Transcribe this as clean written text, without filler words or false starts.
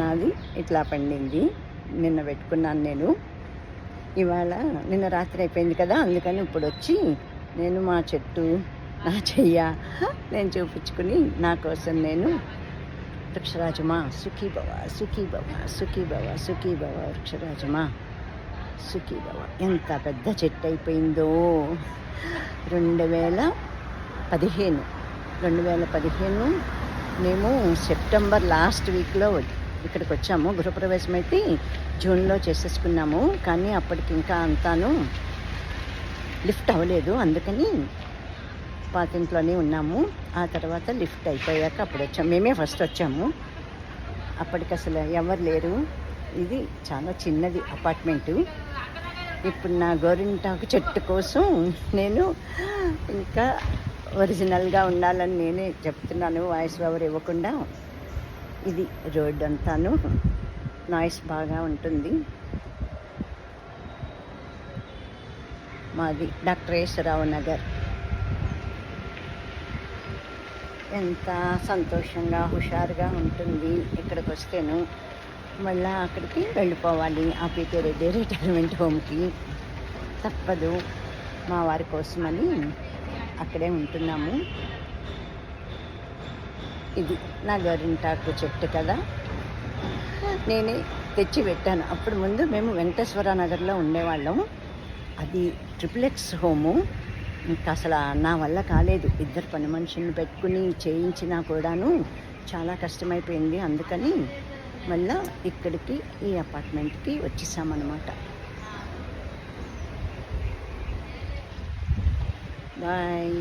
నాది ఇట్లా పండింది. నిన్న పెట్టుకున్నాను నేను. ఇవాళ నిన్న రాత్రి అయిపోయింది కదా, అందుకని ఇప్పుడు వచ్చి నేను మా చెట్టు నా చెయ్య నేను చూపించుకుని నా కోసం నేను వృక్షరాజమా సుఖీ భవ సుఖీ భవ సుఖీ భవ సుఖీ భవ వృక్షరాజమా సుఖీ భవ. ఎంత పెద్ద చెట్టు అయిపోయిందో. 2015 మేము సెప్టెంబర్ లాస్ట్ వీక్లో ఇక్కడికి వచ్చాము. గృహప్రవేశం అయితే జూన్లో చేసేసుకున్నాము, కానీ అప్పటికి ఇంకా అంతాను లిఫ్ట్ అవ్వలేదు. అందుకని పాతింట్లోనే ఉన్నాము. ఆ తర్వాత లిఫ్ట్ అయిపోయాక అప్పుడు వచ్చాము. మేమే ఫస్ట్ వచ్చాము. అప్పటికి అసలు ఎవరు లేరు. ఇది చాలా చిన్నది అపార్ట్మెంటు. ఇప్పుడు నా గోరింటాకు చెట్టు కోసం నేను ఇంకా ఒరిజినల్గా ఉండాలని నేనే చెప్తున్నాను, వాయిస్ ఓవర్ ఇవ్వకుండా. ఇది రోడ్ అంతాను నాయిస్ బాగా ఉంటుంది. మాది డాక్టర్ ఈశ్వరరావు నగర్. ఎంత సంతోషంగా హుషారుగా ఉంటుంది ఇక్కడికి వస్తేను. మళ్ళీ అక్కడికి వెళ్ళిపోవాలి, ఆపికే రెడ్డి రిటైర్మెంట్ హోమ్కి. తప్పదు, మా వారి కోసమని అక్కడే ఉంటున్నాము. ఇది నా గోరింటాకు చెట్టు కదా, నేనే తెచ్చి పెట్టాను. అప్పుడు ముందు మేము వెంకటేశ్వర నగర్లో ఉండేవాళ్ళం. అది ట్రిప్లెక్స్ హోము. ఇంకా అసలు నా వల్ల కాలేదు. 2 పని మనుషులను పెట్టుకుని చేయించినా కూడాను చాలా కష్టమైపోయింది. అందుకని మళ్ళీ ఇక్కడికి ఈ అపార్ట్మెంట్కి వచ్చేసామన్నమాట. బాయ్.